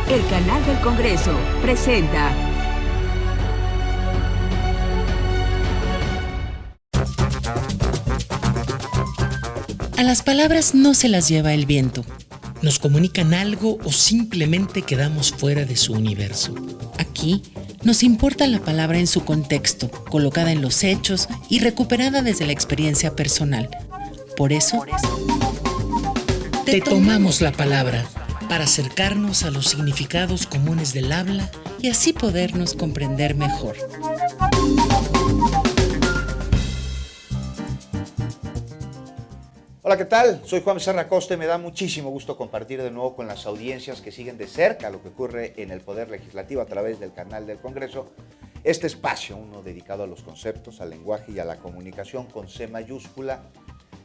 El Canal del Congreso presenta A las palabras no se las lleva el viento. Nos comunican algo o simplemente quedamos fuera de su universo. Aquí nos importa la palabra en su contexto, colocada en los hechos y recuperada desde la experiencia personal. Por eso, te tomamos la palabra para acercarnos a los significados comunes del habla y así podernos comprender mejor. Hola, ¿qué tal? Soy Juan Becerra Costa y me da muchísimo gusto compartir de nuevo con las audiencias que siguen de cerca lo que ocurre en el Poder Legislativo a través del canal del Congreso, este espacio, uno dedicado a los conceptos, al lenguaje y a la comunicación con C mayúscula.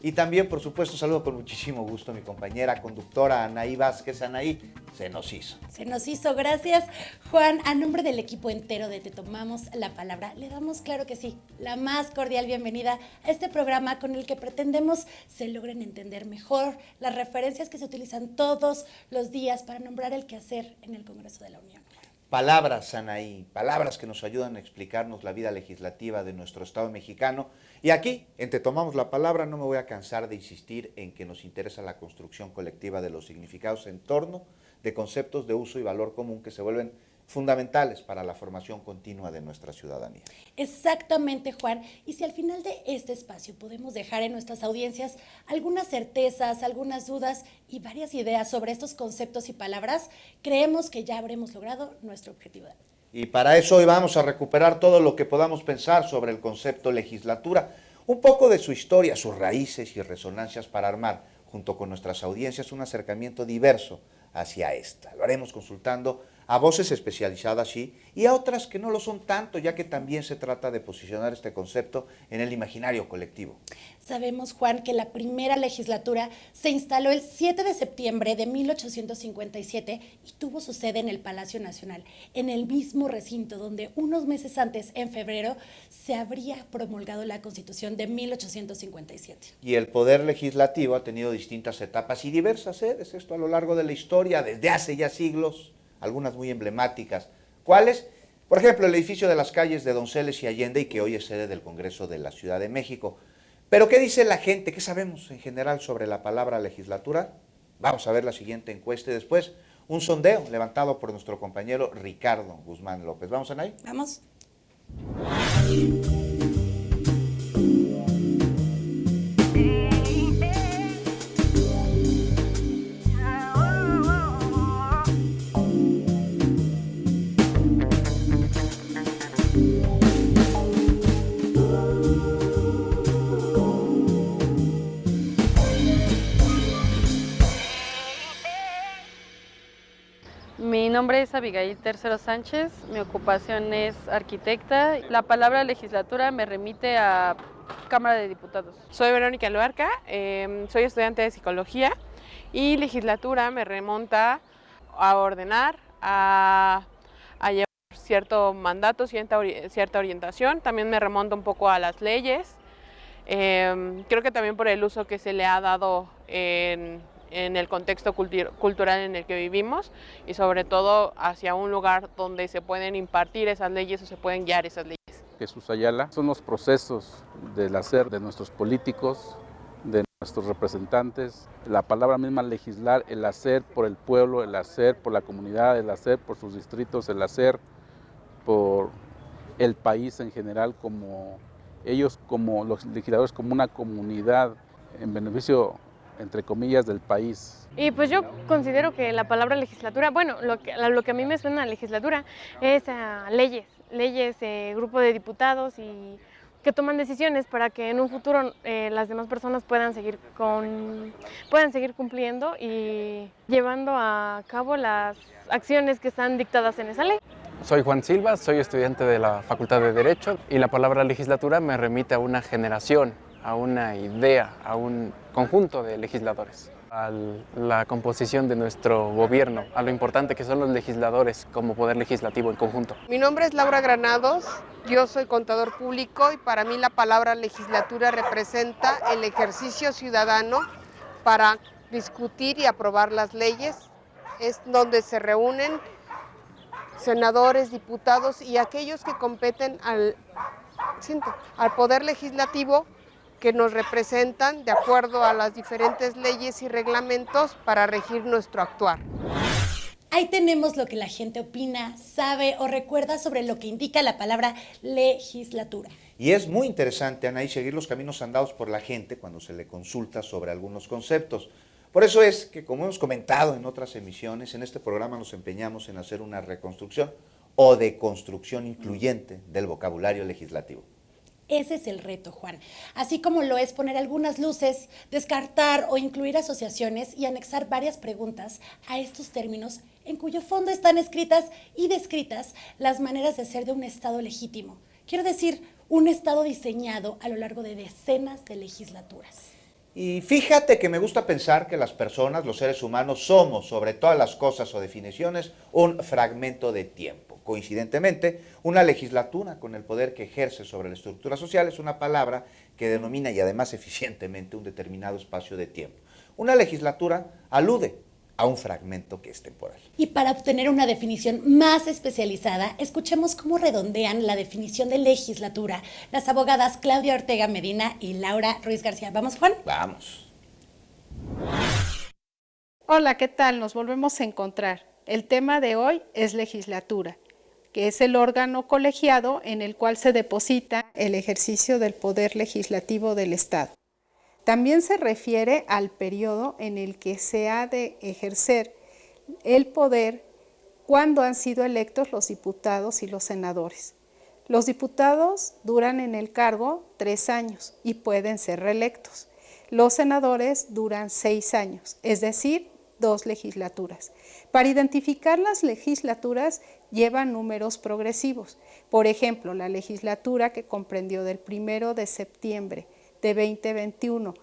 Y también, por supuesto, saludo con muchísimo gusto a mi compañera conductora Anaí Vázquez. Anaí, se nos hizo. Se nos hizo, gracias Juan. A nombre del equipo entero de Te Tomamos la Palabra, le damos, claro que sí, la más cordial bienvenida a este programa con el que pretendemos se logren entender mejor las referencias que se utilizan todos los días para nombrar el quehacer en el Congreso de la Unión. Palabras, Anaí, palabras que nos ayudan a explicarnos la vida legislativa de nuestro Estado mexicano. Y aquí, en Te Tomamos la Palabra, no me voy a cansar de insistir en que nos interesa la construcción colectiva de los significados en torno de conceptos de uso y valor común que se vuelven fundamentales para la formación continua de nuestra ciudadanía. Exactamente, Juan. Y si al final de este espacio podemos dejar en nuestras audiencias algunas certezas, algunas dudas y varias ideas sobre estos conceptos y palabras, creemos que ya habremos logrado nuestro objetivo. Y para eso hoy vamos a recuperar todo lo que podamos pensar sobre el concepto legislatura, un poco de su historia, sus raíces y resonancias para armar, junto con nuestras audiencias, un acercamiento diverso hacia esta. Lo haremos consultando a voces especializadas, sí, y a otras que no lo son tanto, ya que también se trata de posicionar este concepto en el imaginario colectivo. Sabemos, Juan, que la primera legislatura se instaló el 7 de septiembre de 1857 y tuvo su sede en el Palacio Nacional, en el mismo recinto donde unos meses antes, en febrero, se habría promulgado la Constitución de 1857. Y el Poder Legislativo ha tenido distintas etapas y diversas sedes, esto a lo largo de la historia, desde hace ya siglos, algunas muy emblemáticas. ¿Cuáles? Por ejemplo, el edificio de las calles de Donceles y Allende, y que hoy es sede del Congreso de la Ciudad de México. Pero, ¿qué dice la gente? ¿Qué sabemos en general sobre la palabra legislatura? Vamos a ver la siguiente encuesta y después un sondeo levantado por nuestro compañero Ricardo Guzmán López. ¿Vamos, Anaí? Vamos. Mi nombre es Abigail Tercero Sánchez, mi ocupación es arquitecta. La palabra legislatura me remite a Cámara de Diputados. Soy Verónica Luarca, soy estudiante de psicología y legislatura me remonta a ordenar, a llevar cierto mandato, cierta orientación. También me remonta un poco a las leyes. Creo que también por el uso que se le ha dado en el contexto cultural en el que vivimos y sobre todo hacia un lugar donde se pueden impartir esas leyes o se pueden guiar esas leyes. Jesús Ayala, son los procesos del hacer de nuestros políticos, de nuestros representantes, la palabra misma legislar, el hacer por el pueblo, el hacer por la comunidad, el hacer por sus distritos, el hacer por el país en general, como ellos, como los legisladores, como una comunidad en beneficio, entre comillas, del país. Y pues yo considero que la palabra legislatura, bueno, lo que a mí me suena a legislatura es a leyes, grupo de diputados y que toman decisiones para que en un futuro las demás personas puedan seguir cumpliendo y llevando a cabo las acciones que están dictadas en esa ley. Soy Juan Silva, soy estudiante de la Facultad de Derecho y la palabra legislatura me remite a una generación, a una idea, a un conjunto de legisladores, a la composición de nuestro gobierno, a lo importante que son los legisladores como poder legislativo en conjunto. Mi nombre es Laura Granados, yo soy contador público y para mí la palabra legislatura representa el ejercicio ciudadano para discutir y aprobar las leyes es donde se reúnen senadores, diputados y aquellos que competen al Poder Legislativo, que nos representan de acuerdo a las diferentes leyes y reglamentos para regir nuestro actuar. Ahí tenemos lo que la gente opina, sabe o recuerda sobre lo que indica la palabra legislatura. Y es muy interesante, Anaí, seguir los caminos andados por la gente cuando se le consulta sobre algunos conceptos. Por eso es que, como hemos comentado en otras emisiones, en este programa nos empeñamos en hacer una reconstrucción o deconstrucción incluyente del vocabulario legislativo. Ese es el reto, Juan. Así como lo es poner algunas luces, descartar o incluir asociaciones y anexar varias preguntas a estos términos en cuyo fondo están escritas y descritas las maneras de ser de un Estado legítimo. Quiero decir, un Estado diseñado a lo largo de decenas de legislaturas. Y fíjate que me gusta pensar que las personas, los seres humanos, somos, sobre todas las cosas o definiciones, un fragmento de tiempo. Coincidentemente, una legislatura con el poder que ejerce sobre la estructura social es una palabra que denomina y además eficientemente un determinado espacio de tiempo. Una legislatura alude a un fragmento que es temporal. Y para obtener una definición más especializada, escuchemos cómo redondean la definición de legislatura las abogadas Claudia Ortega Medina y Laura Ruiz García. ¿Vamos, Juan? Vamos. Hola, ¿qué tal? Nos volvemos a encontrar. El tema de hoy es legislatura, que es el órgano colegiado en el cual se deposita el ejercicio del poder legislativo del Estado. También se refiere al periodo en el que se ha de ejercer el poder cuando han sido electos los diputados y los senadores. Los diputados duran en el cargo 3 años y pueden ser reelectos. Los senadores duran 6 años, es decir, 2 legislaturas. Para identificar las legislaturas llevan números progresivos. Por ejemplo, la legislatura que comprendió del 1 de septiembre de 2021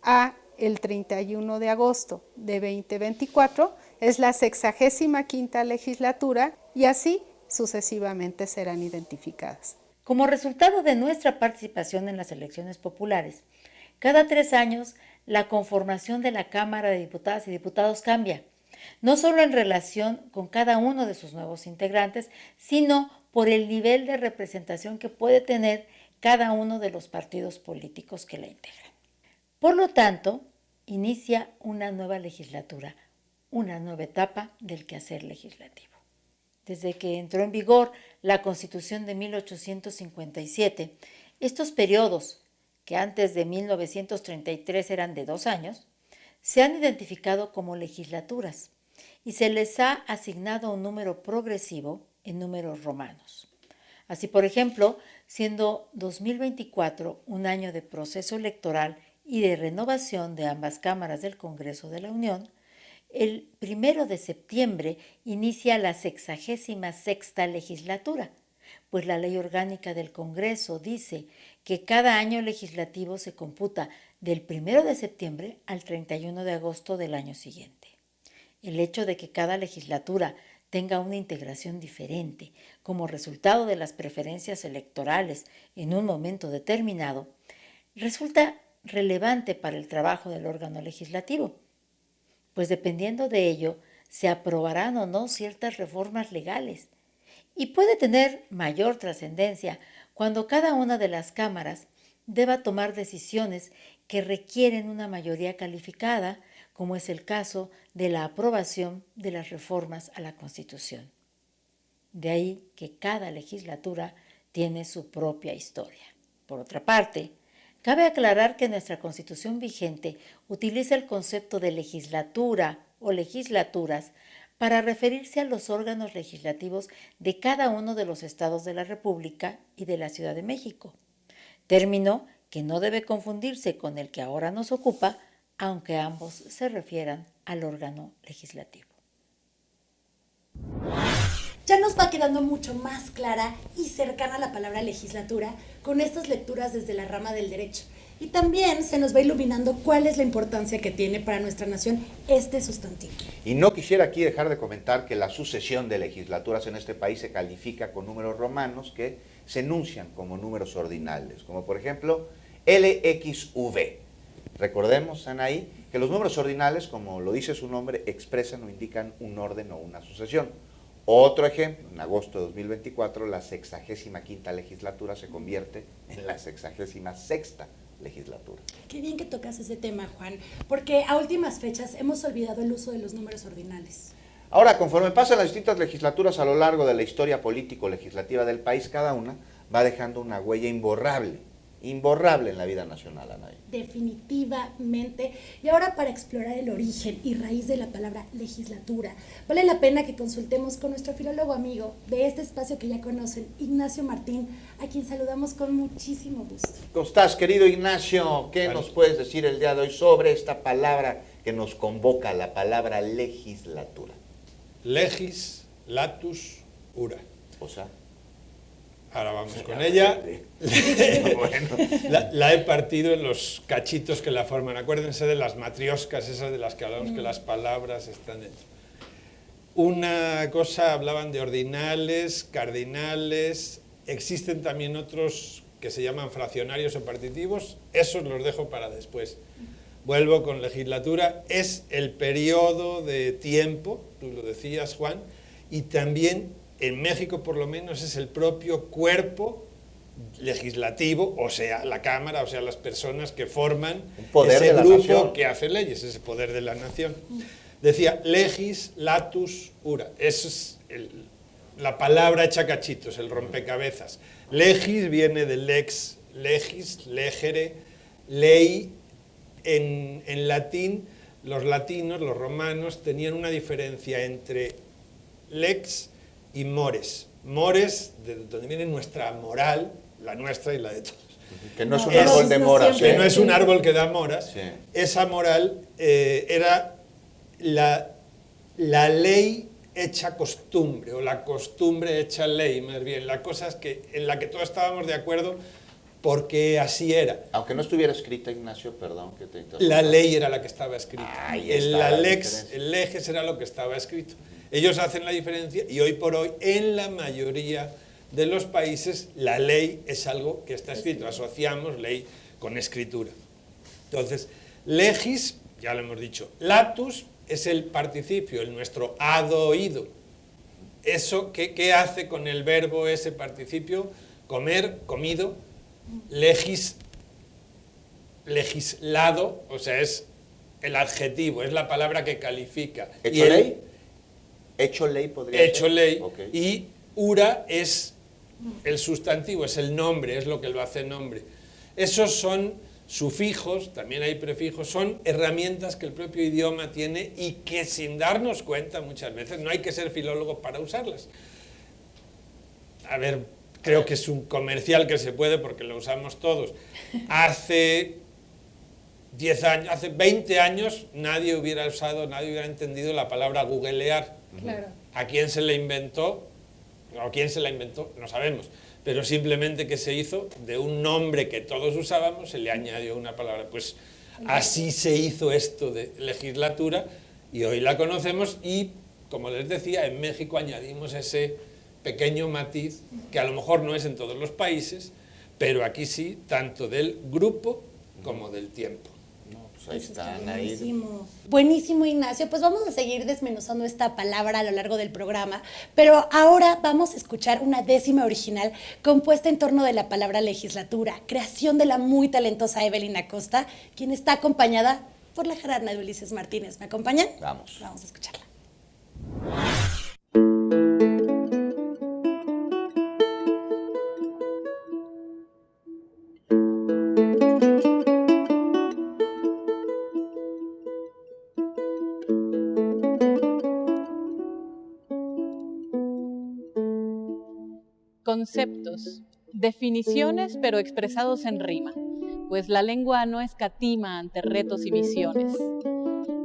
a el 31 de agosto de 2024 es la 65ª legislatura y así sucesivamente serán identificadas. Como resultado de nuestra participación en las elecciones populares, cada 3 años la conformación de la Cámara de Diputadas y Diputados cambia, no solo en relación con cada uno de sus nuevos integrantes, sino por el nivel de representación que puede tener cada uno de los partidos políticos que la integran. Por lo tanto, inicia una nueva legislatura, una nueva etapa del quehacer legislativo. Desde que entró en vigor la Constitución de 1857, estos periodos, que antes de 1933 eran de 2 años, se han identificado como legislaturas y se les ha asignado un número progresivo en números romanos. Así, por ejemplo, siendo 2024 un año de proceso electoral y de renovación de ambas cámaras del Congreso de la Unión, el 1 de septiembre inicia la 66ª legislatura, pues la Ley Orgánica del Congreso dice que cada año legislativo se computa del 1 de septiembre al 31 de agosto del año siguiente. El hecho de que cada legislatura tenga una integración diferente como resultado de las preferencias electorales en un momento determinado, resulta relevante para el trabajo del órgano legislativo, pues dependiendo de ello se aprobarán o no ciertas reformas legales y puede tener mayor trascendencia cuando cada una de las cámaras deba tomar decisiones que requieren una mayoría calificada, como es el caso de la aprobación de las reformas a la Constitución. De ahí que cada legislatura tiene su propia historia. Por otra parte, cabe aclarar que nuestra Constitución vigente utiliza el concepto de legislatura o legislaturas para referirse a los órganos legislativos de cada uno de los estados de la República y de la Ciudad de México, término que no debe confundirse con el que ahora nos ocupa, aunque ambos se refieran al órgano legislativo. Ya nos va quedando mucho más clara y cercana la palabra legislatura con estas lecturas desde la rama del derecho. Y también se nos va iluminando cuál es la importancia que tiene para nuestra nación este sustantivo. Y no quisiera aquí dejar de comentar que la sucesión de legislaturas en este país se califica con números romanos que se enuncian como números ordinales, como por ejemplo LXV. Recordemos, Anaí, que los números ordinales, como lo dice su nombre, expresan o indican un orden o una sucesión. Otro ejemplo, en agosto de 2024, la 65ª legislatura se convierte en la 66ª legislatura. Qué bien que tocas ese tema, Juan, porque a últimas fechas hemos olvidado el uso de los números ordinales. Ahora, conforme pasan las distintas legislaturas a lo largo de la historia político-legislativa del país, cada una va dejando una huella imborrable en la vida nacional, Anaí. Definitivamente. Y ahora, para explorar el origen y raíz de la palabra legislatura, vale la pena que consultemos con nuestro filólogo amigo de este espacio que ya conocen, Ignacio Martín, a quien saludamos con muchísimo gusto. ¿Cómo estás, querido Ignacio? ¿Qué nos puedes decir el día de hoy sobre esta palabra que nos convoca, la palabra legislatura? Legis, latus, ura. O sea, ahora vamos con ella. bueno. La he partido en los cachitos que la forman. Acuérdense de las matrioscas, esas de las que hablamos, que las palabras están dentro. Una cosa, hablaban de ordinales, cardinales, existen también otros que se llaman fraccionarios o partitivos, esos los dejo para después. Vuelvo con legislatura, es el periodo de tiempo, tú lo decías, Juan, y también en México por lo menos es el propio cuerpo legislativo, o sea, la Cámara, o sea, las personas que forman ese grupo que hace leyes, ese poder de la nación. Decía, legis, latus, ura, eso es la palabra hecha cachitos, el rompecabezas. Legis viene de lex, legis, legere, ley. En latín, los latinos, los romanos, tenían una diferencia entre lex y mores. Mores, de donde viene nuestra moral, la nuestra y la de todos. Que no es un árbol de moras. Que no es un árbol que da moras. Sí. Esa moral era la ley hecha costumbre, o la costumbre hecha ley, más bien. La cosa es que en la que todos estábamos de acuerdo porque así era. Aunque no estuviera escrita, Ignacio, perdón que te interrumpa. La ley era la que estaba escrita. Ahí está El leges era lo que estaba escrito. Ellos hacen la diferencia y hoy por hoy, en la mayoría de los países, la ley es algo que está escrito. Asociamos ley con escritura. Entonces, legis, ya lo hemos dicho, latus es el participio, nuestro adoído. Eso, ¿qué hace con el verbo ese participio? Comer, comido. Legis, legislado, o sea, es el adjetivo, es la palabra que califica. ¿Hecho ley? Hecho ley podría hecho ser. Ley. Okay. Y ura es el sustantivo, es el nombre, es lo que lo hace nombre. Esos son sufijos, también hay prefijos, son herramientas que el propio idioma tiene y que sin darnos cuenta muchas veces, no hay que ser filólogo para usarlas. A ver, creo que es un comercial que se puede porque lo usamos todos. Hace 10 años, hace 20 años nadie hubiera usado, nadie hubiera entendido la palabra googlear. Claro. ¿A quién se la inventó? ¿O quién se la inventó? No sabemos. Pero simplemente que se hizo de un nombre que todos usábamos, se le añadió una palabra. Pues así se hizo esto de legislatura y hoy la conocemos y, como les decía, en México añadimos ese pequeño matiz que a lo mejor no es en todos los países, pero aquí sí, tanto del grupo como del tiempo. Pues ahí están, buenísimo. Buenísimo, Ignacio. Pues vamos a seguir desmenuzando esta palabra a lo largo del programa, pero ahora vamos a escuchar una décima original compuesta en torno de la palabra legislatura, creación de la muy talentosa Evelyn Acosta, quien está acompañada por la jarana de Ulises Martínez. ¿Me acompañan? Vamos. Vamos a escucharla. Conceptos, definiciones pero expresados en rima, pues la lengua no escatima ante retos y visiones.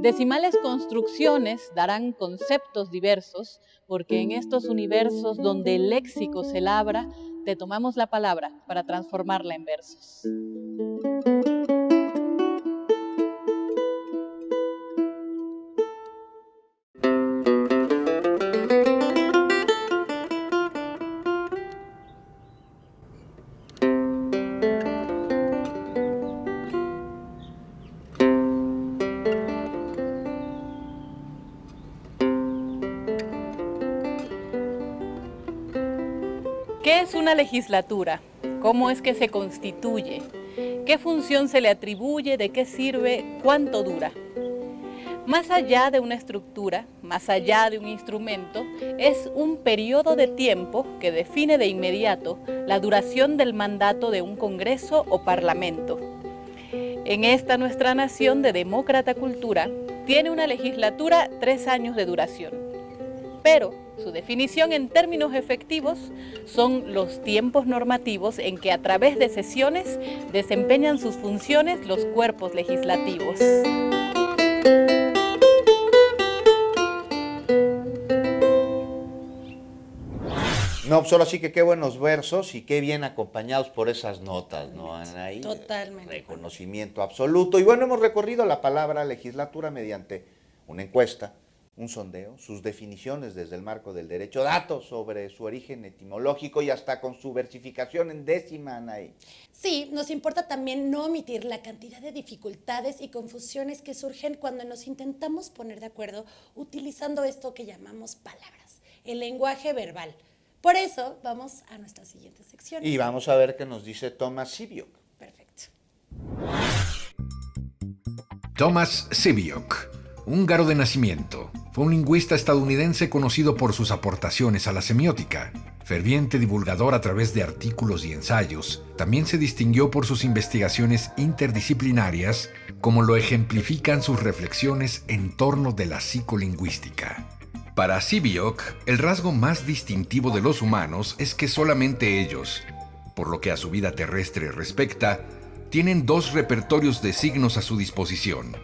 Decimales construcciones darán conceptos diversos, porque en estos universos donde el léxico se labra, te tomamos la palabra para transformarla en versos. ¿Qué es una legislatura? ¿Cómo es que se constituye? ¿Qué función se le atribuye? ¿De qué sirve? ¿Cuánto dura? Más allá de una estructura, más allá de un instrumento, es un periodo de tiempo que define de inmediato la duración del mandato de un congreso o parlamento. En esta nuestra nación de demócrata cultura, tiene una legislatura 3 años de duración. Pero su definición en términos efectivos son los tiempos normativos en que a través de sesiones desempeñan sus funciones los cuerpos legislativos. No, pues ahora sí que qué buenos versos y qué bien acompañados por esas notas, ¿no, Anaí? Totalmente. Reconocimiento absoluto. Y bueno, hemos recorrido la palabra legislatura mediante una encuesta, un sondeo, sus definiciones desde el marco del derecho, datos sobre su origen etimológico y hasta con su versificación en décima, Anaí. Sí, nos importa también no omitir la cantidad de dificultades y confusiones que surgen cuando nos intentamos poner de acuerdo utilizando esto que llamamos palabras, el lenguaje verbal. Por eso vamos a nuestra siguiente sección. Y vamos a ver qué nos dice Thomas Sibiok. Perfecto. Thomas Sibiok, húngaro de nacimiento, fue un lingüista estadounidense conocido por sus aportaciones a la semiótica. Ferviente divulgador a través de artículos y ensayos, también se distinguió por sus investigaciones interdisciplinarias, como lo ejemplifican sus reflexiones en torno de la psicolingüística. Para Sibiok, el rasgo más distintivo de los humanos es que solamente ellos, por lo que a su vida terrestre respecta, tienen 2 repertorios de signos a su disposición.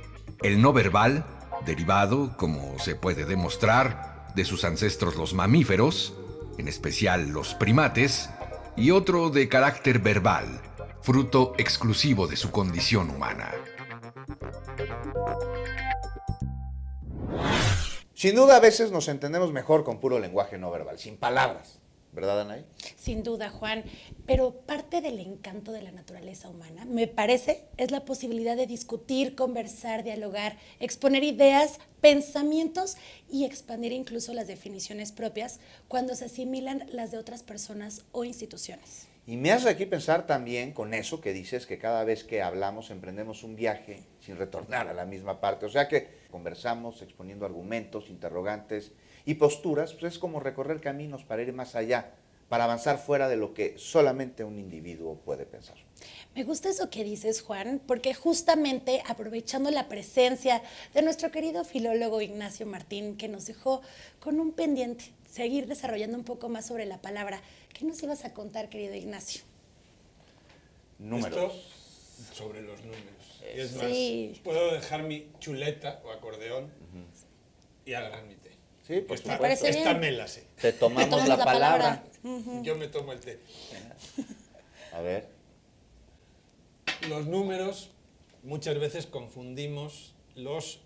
El no verbal, derivado, como se puede demostrar, de sus ancestros los mamíferos, en especial los primates, y otro de carácter verbal, fruto exclusivo de su condición humana. Sin duda, a veces nos entendemos mejor con puro lenguaje no verbal, sin palabras, ¿verdad, Anaí? Sin duda, Juan, pero parte del encanto de la naturaleza humana, me parece, es la posibilidad de discutir, conversar, dialogar, exponer ideas, pensamientos y expandir incluso las definiciones propias cuando se asimilan las de otras personas o instituciones. Y me hace aquí pensar también con eso que dices, que cada vez que hablamos emprendemos un viaje sin retornar a la misma parte. O sea que conversamos exponiendo argumentos, interrogantes y posturas, pues es como recorrer caminos para ir más allá, para avanzar fuera de lo que solamente un individuo puede pensar. Me gusta eso que dices, Juan, porque justamente aprovechando la presencia de nuestro querido filólogo Ignacio Martín, que nos dejó con un pendiente, seguir desarrollando un poco más sobre la palabra. ¿Qué nos ibas a contar, querido Ignacio? Números. Esto sobre los números. Y es sí. más, puedo dejar mi chuleta o acordeón y agarrar mi té. Sí, por supuesto. Esta me la sé. Te tomamos la palabra. Yo me tomo el té. A ver. Los números, muchas veces confundimos los...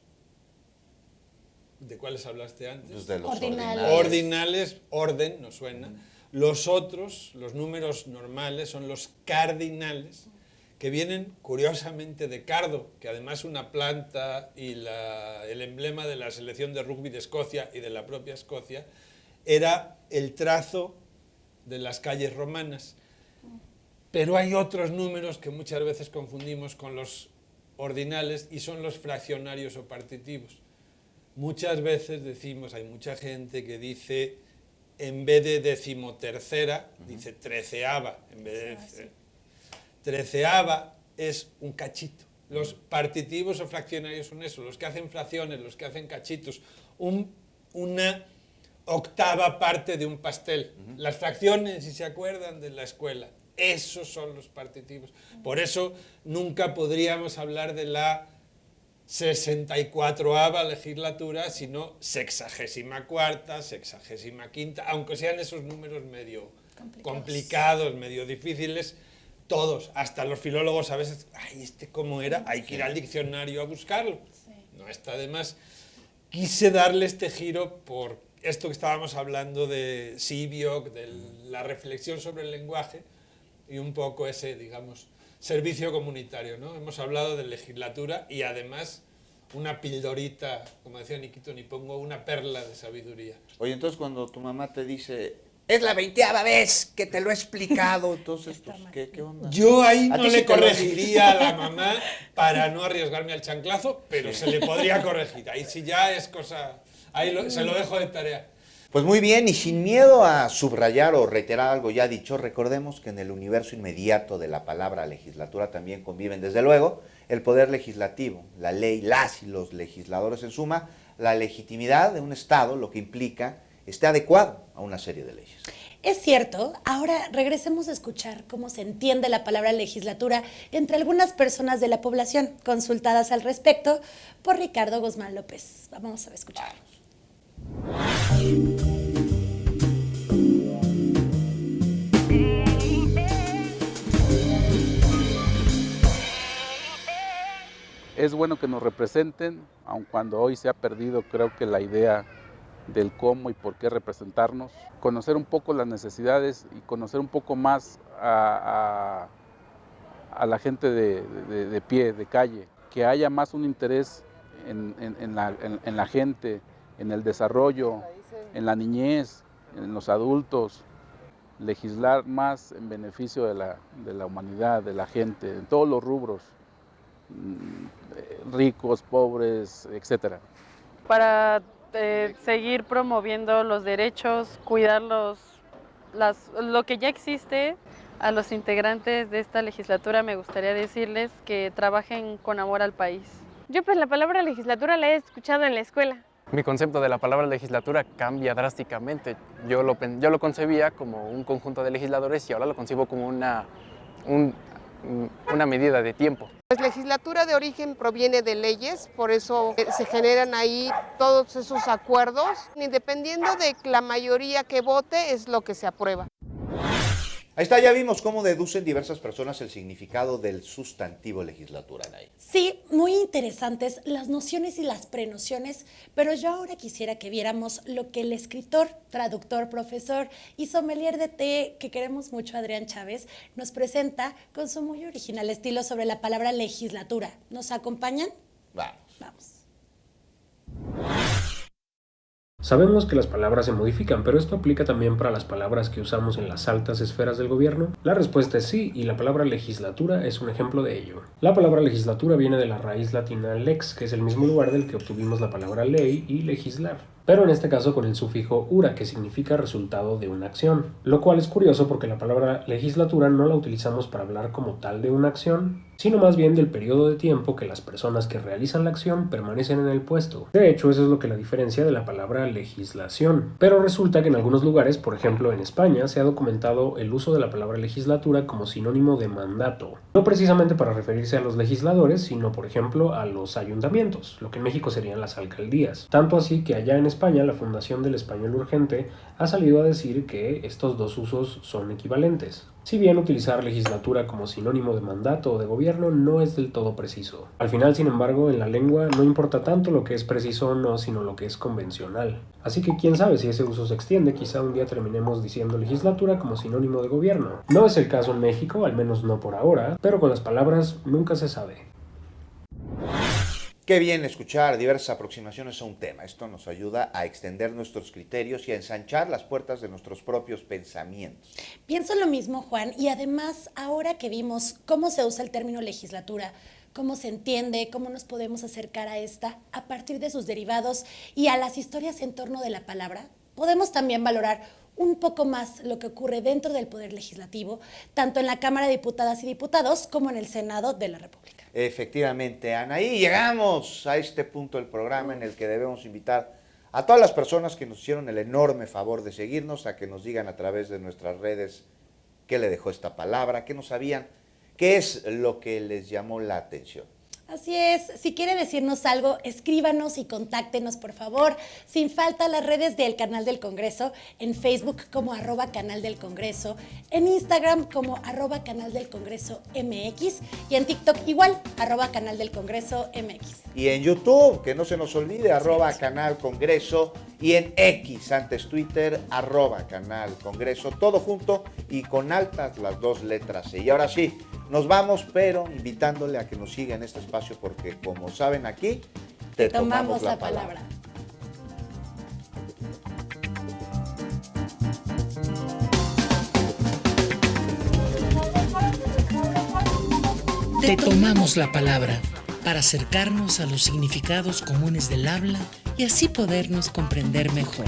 ¿De cuáles hablaste antes? Pues de los ordinales. Ordinales, orden, nos suena. Los otros, los números normales, son los cardinales, que vienen curiosamente de cardo, que además una planta y el emblema de la selección de rugby de Escocia y de la propia Escocia, era el trazo de las calles romanas. Pero hay otros números que muchas veces confundimos con los ordinales y son los fraccionarios o partitivos. Muchas veces decimos, hay mucha gente que dice, en vez de decimotercera, dice treceava, en vez de... Treceava es un cachito. Los partitivos o fraccionarios son eso, los que hacen fracciones, los que hacen cachitos, una octava parte de un pastel. Las fracciones, si se acuerdan de la escuela, esos son los partitivos. Por eso nunca podríamos hablar de la 64ª legislatura, sino 64ª, 65ª, aunque sean esos números medio complicados, medio difíciles, todos, hasta los filólogos a veces, ay, ¿cómo era? Hay que ir al diccionario a buscarlo. Sí. No está de más. Quise darle este giro por esto que estábamos hablando de Sibiok, de la reflexión sobre el lenguaje y un poco ese, digamos, servicio comunitario, ¿no? Hemos hablado de legislatura y además una pildorita, como decía Nikito Nipongo, una perla de sabiduría. Oye, entonces cuando tu mamá te dice Es la 20ª vez que te lo he explicado, entonces, pues, ¿qué onda? Yo ahí ¿A no ti sí le te lo corregiría a la mamá para no arriesgarme al chanclazo, pero se le podría corregir. Ahí sí ya es cosa... se lo dejo de tarea. Pues muy bien, y sin miedo a subrayar o reiterar algo ya dicho, recordemos que en el universo inmediato de la palabra legislatura también conviven, desde luego, el poder legislativo, la ley, las y los legisladores, en suma, la legitimidad de un Estado, lo que implica esté adecuado a una serie de leyes. Es cierto, ahora regresemos a escuchar cómo se entiende la palabra legislatura entre algunas personas de la población consultadas al respecto por Ricardo Guzmán López. Vamos a escucharlos. Es bueno que nos representen, aun cuando hoy se ha perdido, creo que la idea del cómo y por qué representarnos, conocer un poco las necesidades y conocer un poco más a la gente de pie, de calle, que haya más un interés en la gente, en el desarrollo, en la niñez, en los adultos, legislar más en beneficio de la humanidad, de la gente, en todos los rubros, ricos, pobres, etcétera. Para seguir promoviendo los derechos, cuidar lo que ya existe. A los integrantes de esta legislatura me gustaría decirles que trabajen con amor al país. Yo pues la palabra legislatura la he escuchado en la escuela. Mi concepto de la palabra legislatura cambia drásticamente. Yo lo concebía como un conjunto de legisladores y ahora lo concibo como una medida de tiempo. Pues legislatura de origen proviene de leyes, por eso se generan ahí todos esos acuerdos. Dependiendo de la mayoría que vote es lo que se aprueba. Ahí está, ya vimos cómo deducen diversas personas el significado del sustantivo legislatura, Anaí. Sí, muy interesantes las nociones y las prenociones, pero yo ahora quisiera que viéramos lo que el escritor, traductor, profesor y sommelier de té que queremos mucho, Adrián Chávez, nos presenta con su muy original estilo sobre la palabra legislatura. ¿Nos acompañan? Vamos. Sabemos que las palabras se modifican, pero ¿esto aplica también para las palabras que usamos en las altas esferas del gobierno? La respuesta es sí, y la palabra legislatura es un ejemplo de ello. La palabra legislatura viene de la raíz latina lex, que es el mismo lugar del que obtuvimos la palabra ley y legislar, pero en este caso con el sufijo ura, que significa resultado de una acción, lo cual es curioso porque la palabra legislatura no la utilizamos para hablar como tal de una acción, sino más bien del periodo de tiempo que las personas que realizan la acción permanecen en el puesto. De hecho, eso es lo que la diferencia de la palabra legislación. Pero resulta que en algunos lugares, por ejemplo en España, se ha documentado el uso de la palabra legislatura como sinónimo de mandato. No precisamente para referirse a los legisladores, sino por ejemplo a los ayuntamientos, lo que en México serían las alcaldías. Tanto así que allá en España, la Fundación del Español Urgente ha salido a decir que estos dos usos son equivalentes. Si bien utilizar legislatura como sinónimo de mandato o de gobierno no es del todo preciso. Al final, sin embargo, en la lengua no importa tanto lo que es preciso o no, sino lo que es convencional. Así que quién sabe si ese uso se extiende, quizá un día terminemos diciendo legislatura como sinónimo de gobierno. No es el caso en México, al menos no por ahora, pero con las palabras nunca se sabe. Qué bien escuchar diversas aproximaciones a un tema. Esto nos ayuda a extender nuestros criterios y a ensanchar las puertas de nuestros propios pensamientos. Pienso lo mismo, Juan, y además, ahora que vimos cómo se usa el término legislatura, cómo se entiende, cómo nos podemos acercar a esta a partir de sus derivados y a las historias en torno de la palabra, podemos también valorar un poco más lo que ocurre dentro del Poder Legislativo, tanto en la Cámara de Diputadas y Diputados como en el Senado de la República. Efectivamente, Anaí, llegamos a este punto del programa en el que debemos invitar a todas las personas que nos hicieron el enorme favor de seguirnos, a que nos digan a través de nuestras redes qué le dejó esta palabra, qué no sabían, qué es lo que les llamó la atención. Así es, si quiere decirnos algo, escríbanos y contáctenos, por favor. Sin falta las redes del Canal del Congreso, en Facebook como @Canal del Congreso, en Instagram como @Canal del Congreso MX y en TikTok igual, @Canal del Congreso MX. Y en YouTube, que no se nos olvide, @Canal Congreso, y en X, antes Twitter, @Canal Congreso, todo junto y con altas las dos letras C. Y ahora sí, nos vamos, pero invitándole a que nos siga en este espacio porque, como saben aquí, te tomamos la palabra. Te tomamos la palabra para acercarnos a los significados comunes del habla y así podernos comprender mejor.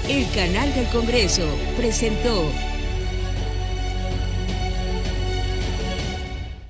El canal del Congreso presentó